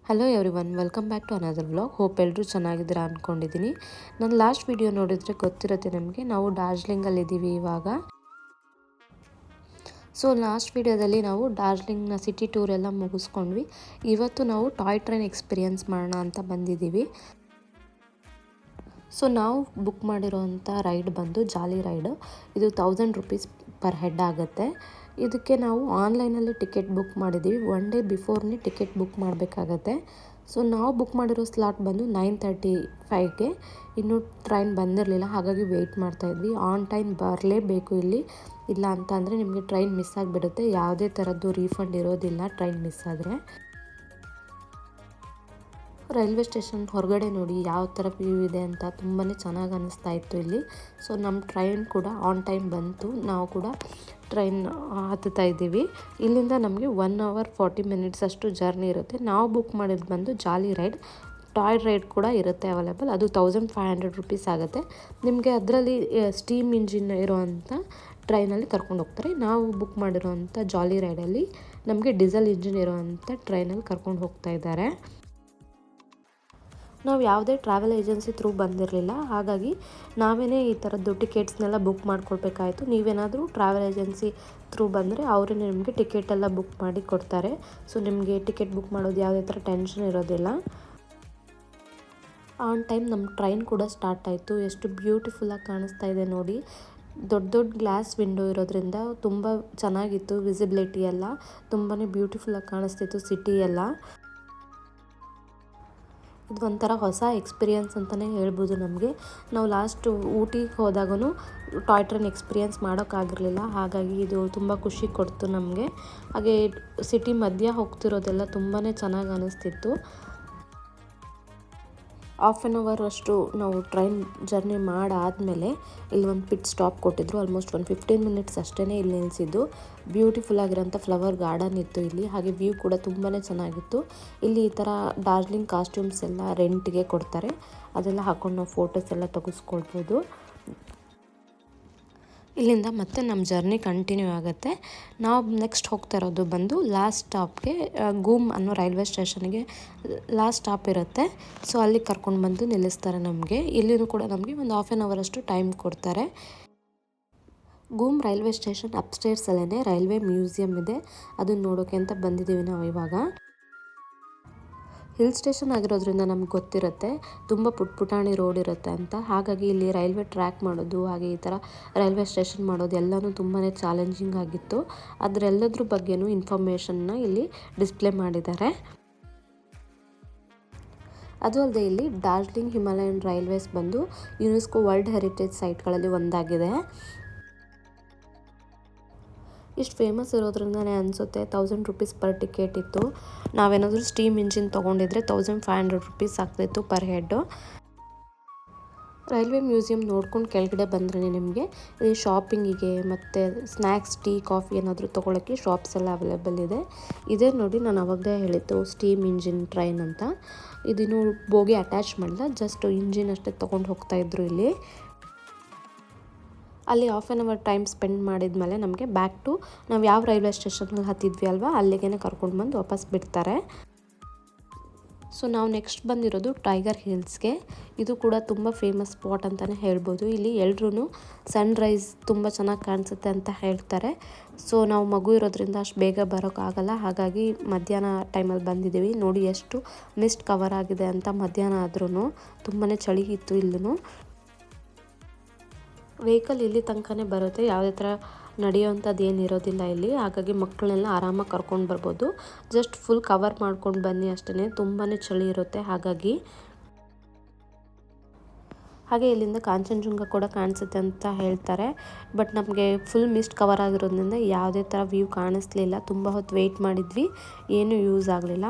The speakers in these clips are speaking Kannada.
Hello everyone, welcome back to another vlog. Hope ಎಲ್ಲರೂ ಚೆನ್ನಾಗಿದ್ದೀರಾ ಅಂದ್ಕೊಂಡಿದ್ದೀನಿ. ನಾನು ಲಾಸ್ಟ್ ವಿಡಿಯೋ ನೋಡಿದರೆ ಗೊತ್ತಿರುತ್ತೆ ನಿಮಗೆ, ನಾವು ಡಾರ್ಜಿಲಿಂಗಲ್ಲಿದ್ದೀವಿ ಇವಾಗ. ಸೊ ಲಾಸ್ಟ್ ವಿಡಿಯೋದಲ್ಲಿ ನಾವು ಡಾರ್ಜಿಲಿಂಗ್ನ ಸಿಟಿ ಟೂರ್ ಎಲ್ಲ ಮುಗಿಸ್ಕೊಂಡ್ವಿ. ಇವತ್ತು ನಾವು ಟಾಯ್ ಟ್ರೈನ್ ಎಕ್ಸ್ಪೀರಿಯನ್ಸ್ ಮಾಡೋಣ ಅಂತ ಬಂದಿದ್ದೀವಿ. ಸೊ ನಾವು ಬುಕ್ ಮಾಡಿರೋವಂಥ ರೈಡ್ ಬಂದು ಜಾಲಿ ರೈಡು. ಇದು 1000 ರೂಪೀಸ್ ಪರ್ ಹೆಡ್ ಆಗುತ್ತೆ. ಇದಕ್ಕೆ ನಾವು ಆನ್ಲೈನಲ್ಲಿ ಟಿಕೆಟ್ ಬುಕ್ ಮಾಡಿದ್ದೀವಿ. 1 ಡೇ ಬಿಫೋರ್ನೇ ಟಿಕೆಟ್ ಬುಕ್ ಮಾಡಬೇಕಾಗತ್ತೆ. ಸೊ ನಾವು ಬುಕ್ ಮಾಡಿರೋ ಸ್ಲಾಟ್ ಬಂದು 9:35ಗೆ. ಇನ್ನೂ ಟ್ರೈನ್ ಬಂದಿರಲಿಲ್ಲ, ಹಾಗಾಗಿ ವೆಯ್ಟ್ ಮಾಡ್ತಾಯಿದ್ವಿ. ಆನ್ ಟೈಮ್ ಬರಲೇಬೇಕು ಇಲ್ಲಿ, ಇಲ್ಲ ಅಂತ ಅಂದರೆ ನಿಮಗೆ ಟ್ರೈನ್ ಮಿಸ್ ಆಗಿಬಿಡುತ್ತೆ. ಯಾವುದೇ ಥರದ್ದು ರೀಫಂಡ್ ಇರೋದಿಲ್ಲ ಟ್ರೈನ್ ಮಿಸ್ ಆದರೆ. ರೈಲ್ವೆ ಸ್ಟೇಷನ್ ಹೊರಗಡೆ ನೋಡಿ ಯಾವ ಥರ ವ್ಯೂ ಇದೆ ಅಂತ ತುಂಬಾ ಚೆನ್ನಾಗಿ ಅನ್ನಿಸ್ತಾ ಇತ್ತು ಇಲ್ಲಿ. ಸೊ ನಮ್ಮ ಟ್ರೈನ್ ಕೂಡ ಆನ್ ಟೈಮ್ ಬಂತು. ನಾವು ಕೂಡ ಟ್ರೈನ್ ಹತ್ತುತ್ತಾ ಇದ್ದೀವಿ. ಇಲ್ಲಿಂದ ನಮಗೆ 1 hour 40 minutes ಅಷ್ಟು ಜರ್ನಿ ಇರುತ್ತೆ. ನಾವು ಬುಕ್ ಮಾಡಿದ್ದು ಬಂದು ಜಾಲಿ ರೈಡ್. ಟಾಯ್ ರೈಡ್ ಕೂಡ ಇರುತ್ತೆ ಅವೈಲೇಬಲ್. ಅದು 1500 ರೂಪೀಸ್ ಆಗುತ್ತೆ. ನಿಮಗೆ ಅದರಲ್ಲಿ ಸ್ಟೀಮ್ ಇಂಜಿನ್ ಇರೋವಂಥ ಟ್ರೈನಲ್ಲಿ ಕರ್ಕೊಂಡು ಹೋಗ್ತಾರೆ. ನಾವು ಬುಕ್ ಮಾಡಿರೋವಂಥ ಜಾಲಿ ರೈಡಲ್ಲಿ ನಮಗೆ ಡೀಸೆಲ್ ಇಂಜಿನ್ ಇರೋವಂಥ ಟ್ರೈನಲ್ಲಿ ಕರ್ಕೊಂಡು ಹೋಗ್ತಾ ಇದ್ದಾರೆ. ನಾವು ಯಾವುದೇ ಟ್ರಾವೆಲ್ ಏಜೆನ್ಸಿ ಥ್ರೂ ಬಂದಿರಲಿಲ್ಲ, ಹಾಗಾಗಿ ನಾವೇ ಈ ಥರದ್ದು ಟಿಕೆಟ್ಸ್ನೆಲ್ಲ ಬುಕ್ ಮಾಡ್ಕೊಳ್ಬೇಕಾಯಿತು. ನೀವೇನಾದರೂ ಟ್ರಾವೆಲ್ ಏಜೆನ್ಸಿ ಥ್ರೂ ಬಂದರೆ ಅವರೇ ನಿಮಗೆ ಟಿಕೆಟೆಲ್ಲ ಬುಕ್ ಮಾಡಿ ಕೊಡ್ತಾರೆ. ಸೊ ನಿಮಗೆ ಟಿಕೆಟ್ ಬುಕ್ ಮಾಡೋದು ಯಾವುದೇ ಥರ ಟೆನ್ಷನ್ ಇರೋದಿಲ್ಲ. ಆನ್ ಟೈಮ್ ನಮ್ಮ ಟ್ರೈನ್ ಕೂಡ ಸ್ಟಾರ್ಟ್ ಆಯಿತು. ಎಷ್ಟು ಬ್ಯೂಟಿಫುಲ್ಲಾಗಿ ಕಾಣಿಸ್ತಾ ಇದೆ ನೋಡಿ. ದೊಡ್ಡ ದೊಡ್ಡ ಗ್ಲಾಸ್ ವಿಂಡೋ ಇರೋದ್ರಿಂದ ತುಂಬ ಚೆನ್ನಾಗಿತ್ತು. ವಿಸಿಬಿಲಿಟಿ ಎಲ್ಲ ತುಂಬಾ ಬ್ಯೂಟಿಫುಲ್ಲಾಗಿ ಕಾಣಿಸ್ತಿತ್ತು ಸಿಟಿ ಎಲ್ಲ. ಇದು ಒಂಥರ ಹೊಸ ಎಕ್ಸ್ಪೀರಿಯನ್ಸ್ ಅಂತಲೇ ಹೇಳ್ಬೋದು ನಮಗೆ. ನಾವು ಲಾಸ್ಟ್ ಊಟಿಗೆ ಹೋದಾಗೂ ಟಾಯ್ ಟ್ರೈನ್ ಎಕ್ಸ್ಪೀರಿಯನ್ಸ್ ಮಾಡೋಕ್ಕಾಗಿರಲಿಲ್ಲ, ಹಾಗಾಗಿ ಇದು ತುಂಬ ಖುಷಿ ಕೊಡ್ತು ನಮಗೆ. ಹಾಗೆ ಸಿಟಿ ಮಧ್ಯ ಹೋಗ್ತಿರೋದೆಲ್ಲ ತುಂಬಾ ಚೆನ್ನಾಗಿ ಅನ್ನಿಸ್ತಿತ್ತು. ಹಾಫ್ ಆನ್ ಅವರ್ ಅಷ್ಟು ನಾವು ಟ್ರೈನ್ ಜರ್ನಿ ಮಾಡಾದಮೇಲೆ ಇಲ್ಲಿ ಒಂದು ಪಿಟ್ ಸ್ಟಾಪ್ ಕೊಟ್ಟಿದ್ರು. ಆಲ್ಮೋಸ್ಟ್ ಒಂದು 15 minutes ಅಷ್ಟೇ ಇಲ್ಲಿ ನಿಲ್ಲಿಸಿದ್ದು. ಬ್ಯೂಟಿಫುಲ್ ಆಗಿರೋಂಥ ಫ್ಲವರ್ ಗಾರ್ಡನ್ ಇತ್ತು ಇಲ್ಲಿ. ಹಾಗೆ ವ್ಯೂ ಕೂಡ ತುಂಬಾ ಚೆನ್ನಾಗಿತ್ತು. ಇಲ್ಲಿ ಈ ಥರ ಡಾರ್ಜಿಲಿಂಗ್ ಕಾಸ್ಟ್ಯೂಮ್ಸ್ ಎಲ್ಲ ರೆಂಟ್ಗೆ ಕೊಡ್ತಾರೆ. ಅದೆಲ್ಲ ಹಾಕೊಂಡು ನಾವು ಫೋಟೋಸ್ ಎಲ್ಲ ತೆಗೆಸ್ಕೊಳ್ಬೋದು. ಇಲ್ಲಿಂದ ಮತ್ತೆ ನಮ್ಮ ಜರ್ನಿ ಕಂಟಿನ್ಯೂ ಆಗುತ್ತೆ. ನಾವು ನೆಕ್ಸ್ಟ್ ಹೋಗ್ತಾ ಇರೋದು ಬಂದು ಲಾಸ್ಟ್ ಸ್ಟಾಪ್ಗೆ, ಗೂಮ್ ಅನ್ನೋ ರೈಲ್ವೆ ಸ್ಟೇಷನ್ಗೆ ಲಾಸ್ಟ್ ಸ್ಟಾಪ್ ಇರುತ್ತೆ. ಸೊ ಅಲ್ಲಿ ಕರ್ಕೊಂಡು ಬಂದು ನಿಲ್ಲಿಸ್ತಾರೆ ನಮಗೆ. ಇಲ್ಲಿನೂ ಕೂಡ ನಮಗೆ ಒಂದು ಹಾಫ್ ಆನ್ ಅವರ್ ಅಷ್ಟು ಟೈಮ್ ಕೊಡ್ತಾರೆ. ಗೂಮ್ ರೈಲ್ವೆ ಸ್ಟೇಷನ್ ಅಪ್ಸ್ಟೇರ್ಸಲ್ಲೇ ರೈಲ್ವೆ ಮ್ಯೂಸಿಯಂ ಇದೆ. ಅದನ್ನು ನೋಡೋಕೆ ಅಂತ ಬಂದಿದ್ದೀವಿ ನಾವು ಇವಾಗ. ಹಿಲ್ ಸ್ಟೇಷನ್ ಆಗಿರೋದ್ರಿಂದ ನಮ್ಗೆ ಗೊತ್ತಿರುತ್ತೆ ತುಂಬ ಪುಟಾಣಿ ರೋಡ್ ಇರುತ್ತೆ ಅಂತ. ಹಾಗಾಗಿ ಇಲ್ಲಿ ರೈಲ್ವೆ ಟ್ರ್ಯಾಕ್ ಮಾಡೋದು, ಹಾಗೆ ಈ ಥರ ರೈಲ್ವೆ ಸ್ಟೇಷನ್ ಮಾಡೋದು ಎಲ್ಲನೂ ತುಂಬಾ ಚಾಲೆಂಜಿಂಗ್ ಆಗಿತ್ತು. ಅದರೆಲ್ಲದ್ರ ಬಗ್ಗೆನೂ ಇನ್ಫಾರ್ಮೇಷನ್ನ ಇಲ್ಲಿ ಡಿಸ್ಪ್ಲೇ ಮಾಡಿದ್ದಾರೆ. ಅದು ಅಲ್ಲದೆ ಇಲ್ಲಿ ಡಾರ್ಜಿಲಿಂಗ್ ಹಿಮಾಲಯನ್ ರೈಲ್ವೇಸ್ ಬಂದು ಯುನೆಸ್ಕೋ ವರ್ಲ್ಡ್ ಹೆರಿಟೇಜ್ ಸೈಟ್ಗಳಲ್ಲಿ ಒಂದಾಗಿದೆ. ಇಷ್ಟು ಫೇಮಸ್ ಇರೋದ್ರಿಂದನೇ ಅನಿಸುತ್ತೆ 1000 ರೂಪೀಸ್ ಪರ್ ಟಿಕೆಟ್ ಇತ್ತು. ನಾವೇನಾದರೂ ಸ್ಟೀಮ್ ಇಂಜಿನ್ ತೊಗೊಂಡಿದ್ರೆ 1500 ರೂಪೀಸ್ ಆಗ್ತಾಯಿತ್ತು ಪರ್ ಹೆಡ್ಡು. ರೈಲ್ವೆ ಮ್ಯೂಸಿಯಂ ನೋಡ್ಕೊಂಡು ಕೆಳಗಡೆ ಬಂದ್ರೆ ನಿಮಗೆ ಇಲ್ಲಿ ಶಾಪಿಂಗಿಗೆ ಮತ್ತು ಸ್ನ್ಯಾಕ್ಸ್, ಟೀ, ಕಾಫಿ ಏನಾದರೂ ತೊಗೊಳಕ್ಕೆ ಶಾಪ್ಸ್ ಎಲ್ಲ ಅವೈಲೇಬಲ್ ಇದೆ. ಇದೇ ನೋಡಿ ನಾನು ಅವಾಗಲೇ ಹೇಳಿದ್ದು ಸ್ಟೀಮ್ ಇಂಜಿನ್ ಟ್ರೈನ್ ಅಂತ. ಇದನ್ನು ಬೋಗಿ ಅಟ್ಯಾಚ್ ಮಾಡಿಲ್ಲ, ಜಸ್ಟ್ ಇಂಜಿನ್ ಅಷ್ಟೇ ತೊಗೊಂಡು ಹೋಗ್ತಾಯಿದ್ರು ಇಲ್ಲಿ. ಅಲ್ಲಿ half an hour time spend ಮಾಡಿದ್ಮೇಲೆ ನಮಗೆ ಬ್ಯಾಕ್ ಟು ನಾವು ಯಾವ ರೈಲ್ವೆ ಸ್ಟೇಷನ್ಗೆ ಹತ್ತಿದ್ವಿ ಅಲ್ವಾ ಅಲ್ಲಿಗೆ ಕರ್ಕೊಂಡು ಬಂದು ವಾಪಸ್ ಬಿಡ್ತಾರೆ. ಸೊ ನಾವು ನೆಕ್ಸ್ಟ್ ಬಂದಿರೋದು ಟೈಗರ್ ಹಿಲ್ಸ್ಗೆ. ಇದು ಕೂಡ ತುಂಬ ಫೇಮಸ್ ಸ್ಪಾಟ್ ಅಂತಲೇ ಹೇಳ್ಬೋದು. ಇಲ್ಲಿ ಎಲ್ರೂ ಸನ್ರೈಸ್ ತುಂಬ ಚೆನ್ನಾಗಿ ಕಾಣಿಸುತ್ತೆ ಅಂತ ಹೇಳ್ತಾರೆ. ಸೊ ನಾವು ಮಗು ಇರೋದ್ರಿಂದ ಅಷ್ಟು ಬೇಗ ಬರೋಕ್ಕಾಗಲ್ಲ, ಹಾಗಾಗಿ ಮಧ್ಯಾಹ್ನ ಟೈಮಲ್ಲಿ ಬಂದಿದ್ದೀವಿ. ನೋಡಿ ಎಷ್ಟು ಮಿಸ್ಟ್ ಕವರ್ ಆಗಿದೆ ಅಂತ. ಮಧ್ಯಾಹ್ನ ಆದ್ರೂ ತುಂಬಾ ಚಳಿ ಇತ್ತು ಇಲ್ಲೂ. ವೆಹಿಕಲ್ ಇಲ್ಲಿ ತನಕನೇ ಬರುತ್ತೆ, ಯಾವುದೇ ಥರ ನಡೆಯೋವಂಥದ್ದು ಏನು ಇರೋದಿಲ್ಲ ಇಲ್ಲಿ. ಹಾಗಾಗಿ ಮಕ್ಕಳನ್ನೆಲ್ಲ ಆರಾಮಾಗಿ ಕರ್ಕೊಂಡು ಬರ್ಬೋದು. ಜಸ್ಟ್ ಫುಲ್ ಕವರ್ ಮಾಡ್ಕೊಂಡು ಬನ್ನಿ ಅಷ್ಟೇ, ತುಂಬಾ ಚಳಿ ಇರುತ್ತೆ ಹಾಗಾಗಿ. ಹಾಗೆ ಇಲ್ಲಿಂದ ಕಾಂಚನಜುಂಗ ಕೂಡ ಕಾಣಿಸುತ್ತೆ ಅಂತ ಹೇಳ್ತಾರೆ. ಬಟ್ ನಮಗೆ ಫುಲ್ ಮಿಸ್ಟ್ ಕವರ್ ಆಗಿರೋದ್ರಿಂದ ಯಾವುದೇ ಥರ ವ್ಯೂ ಕಾಣಿಸ್ಲಿಲ್ಲ. ತುಂಬ ಹೊತ್ತು ವೆಯ್ಟ್ ಮಾಡಿದ್ವಿ, ಏನೂ ಯೂಸ್ ಆಗಲಿಲ್ಲ.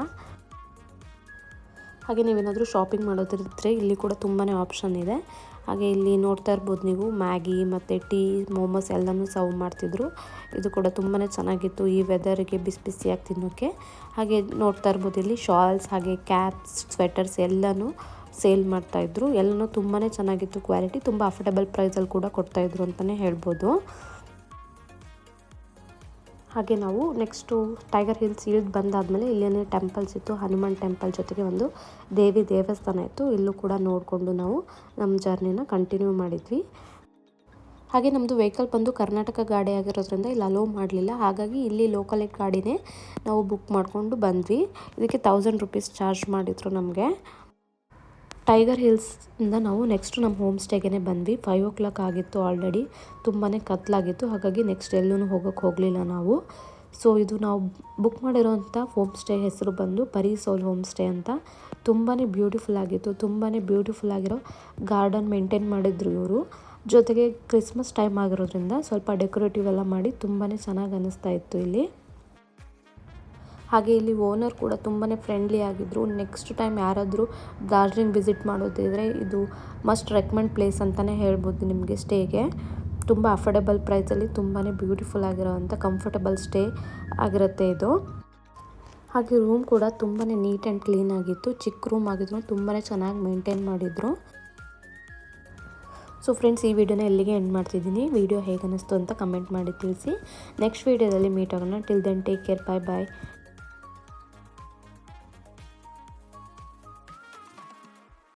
ಹಾಗೆ ನೀವೇನಾದರೂ ಶಾಪಿಂಗ್ ಮಾಡೋದಿದ್ರೆ ಇಲ್ಲಿ ಕೂಡ ತುಂಬಾ ಆಪ್ಷನ್ ಇದೆ. ಹಾಗೆ ಇಲ್ಲಿ ನೋಡ್ತಾ ಇರ್ಬೋದು ನೀವು, ಮ್ಯಾಗಿ ಮತ್ತು ಟೀ, ಮೋಮೋಸ್ ಎಲ್ಲನೂ ಸರ್ವ್ ಮಾಡ್ತಿದ್ರು. ಇದು ಕೂಡ ತುಂಬಾ ಚೆನ್ನಾಗಿತ್ತು ಈ ವೆದರಿಗೆ ಬಿಸಿ ಬಿಸಿಯಾಗಿ ತಿನ್ನೋಕ್ಕೆ. ಹಾಗೆ ನೋಡ್ತಾ ಇರ್ಬೋದು ಇಲ್ಲಿ ಶಾಲ್ಸ್, ಹಾಗೆ ಕ್ಯಾಪ್ಸ್, ಸ್ವೆಟರ್ಸ್ ಎಲ್ಲನೂ ಸೇಲ್ ಮಾಡ್ತಾಯಿದ್ರು. ಎಲ್ಲನೂ ತುಂಬಾ ಚೆನ್ನಾಗಿತ್ತು ಕ್ವಾಲಿಟಿ. ತುಂಬ ಅಫೋರ್ಡೆಬಲ್ ಪ್ರೈಸಲ್ಲಿ ಕೂಡ ಕೊಡ್ತಾಯಿದ್ರು ಅಂತಲೇ ಹೇಳ್ಬೋದು. ಹಾಗೆ ನಾವು ನೆಕ್ಸ್ಟು ಟೈಗರ್ ಹಿಲ್ಸ್ ಇಳಿದು ಬಂದಾದಮೇಲೆ ಇಲ್ಲೇನೇ ಟೆಂಪಲ್ಸ್ ಇತ್ತು, ಹನುಮಾನ್ ಟೆಂಪಲ್ ಜೊತೆಗೆ ಒಂದು ದೇವಿ ದೇವಸ್ಥಾನ ಇತ್ತು. ಇಲ್ಲೂ ಕೂಡ ನೋಡಿಕೊಂಡು ನಾವು ನಮ್ಮ ಜರ್ನಿನ ಕಂಟಿನ್ಯೂ ಮಾಡಿದ್ವಿ. ಹಾಗೆ ನಮ್ಮದು ವೆಹಿಕಲ್ ಬಂದು ಕರ್ನಾಟಕ ಗಾಡಿ ಆಗಿರೋದ್ರಿಂದ ಇಲ್ಲಿ ಅಲೋ ಮಾಡಲಿಲ್ಲ. ಹಾಗಾಗಿ ಇಲ್ಲಿ ಲೋಕಲ್ ಗಾಡಿನೇ ನಾವು ಬುಕ್ ಮಾಡಿಕೊಂಡು ಬಂದ್ವಿ. ಇದಕ್ಕೆ 1000 ರೂಪೀಸ್ ಚಾರ್ಜ್ ಮಾಡಿದರು ನಮಗೆ. ಟೈಗರ್ ಹಿಲ್ಸಿಂದ ನಾವು ನೆಕ್ಸ್ಟ್ ನಮ್ಮ ಹೋಮ್ ಸ್ಟೇಗೆ ಬಂದ್ವಿ. 5 o'clock ಆಗಿತ್ತು ಆಲ್ರೆಡಿ, ತುಂಬಾ ಕತ್ಲಾಗಿತ್ತು. ಹಾಗಾಗಿ ನೆಕ್ಸ್ಟ್ ಎಲ್ಲೂ ಹೋಗಲಿಲ್ಲ ನಾವು. ಸೊ ಇದು ನಾವು ಬುಕ್ ಮಾಡಿರೋಂಥ ಹೋಮ್ ಸ್ಟೇ ಹೆಸರು ಬಂದು ಪರಿಸೋಲ್ ಹೋಮ್ ಸ್ಟೇ ಅಂತ. ತುಂಬಾ ಬ್ಯೂಟಿಫುಲ್ ಆಗಿತ್ತು. ತುಂಬಾ ಬ್ಯೂಟಿಫುಲ್ ಆಗಿರೋ ಗಾರ್ಡನ್ ಮೇಂಟೈನ್ ಮಾಡಿದ್ರು ಇವರು. ಜೊತೆಗೆ ಕ್ರಿಸ್ಮಸ್ ಟೈಮ್ ಆಗಿರೋದ್ರಿಂದ ಸ್ವಲ್ಪ ಡೆಕೋರೇಟಿವ್ ಎಲ್ಲ ಮಾಡಿ ತುಂಬಾ ಚೆನ್ನಾಗಿ ಅನ್ನಿಸ್ತಾ ಇತ್ತು ಇಲ್ಲಿ. ಹಾಗೆ ಇಲ್ಲಿ ಓನರ್ ಕೂಡ ತುಂಬಾ ಫ್ರೆಂಡ್ಲಿ ಆಗಿದ್ದರು. ನೆಕ್ಸ್ಟ್ ಟೈಮ್ ಯಾರಾದರೂ ಡಾರ್ಜಿಲಿಂಗ್ ವಿಸಿಟ್ ಮಾಡೋದಿದ್ರೆ ಇದು ಮಸ್ಟ್ ರೆಕಮೆಂಡ್ ಪ್ಲೇಸ್ ಅಂತಲೇ ಹೇಳ್ಬೋದು ನಿಮಗೆ ಸ್ಟೇಗೆ. ತುಂಬ ಅಫೋರ್ಡೆಬಲ್ ಪ್ರೈಸಲ್ಲಿ ತುಂಬಾ ಬ್ಯೂಟಿಫುಲ್ ಆಗಿರೋವಂಥ ಕಂಫರ್ಟಬಲ್ ಸ್ಟೇ ಆಗಿರುತ್ತೆ ಇದು. ಹಾಗೆ ರೂಮ್ ಕೂಡ ತುಂಬಾ ನೀಟ್ ಆ್ಯಂಡ್ ಕ್ಲೀನ್ ಆಗಿತ್ತು. ಚಿಕ್ಕ ರೂಮ್ ಆಗಿದ್ರು ತುಂಬಾ ಚೆನ್ನಾಗಿ ಮೇಂಟೈನ್ ಮಾಡಿದರು. ಸೊ ಫ್ರೆಂಡ್ಸ್, ಈ ವಿಡಿಯೋನ ಎಲ್ಲಿಗೆ ಎಂಡ್ ಮಾಡ್ತಿದ್ದೀನಿ. ವಿಡಿಯೋ ಹೇಗೆ ಅನ್ನಿಸ್ತು ಅಂತ ಕಮೆಂಟ್ ಮಾಡಿ ತಿಳಿಸಿ. ನೆಕ್ಸ್ಟ್ ವಿಡಿಯೋದಲ್ಲಿ ಮೀಟ್ ಆಗೋಣ. ಟಿಲ್ ದೆನ್ ಟೇಕ್ ಕೇರ್, ಬಾಯ್ ಬಾಯ್.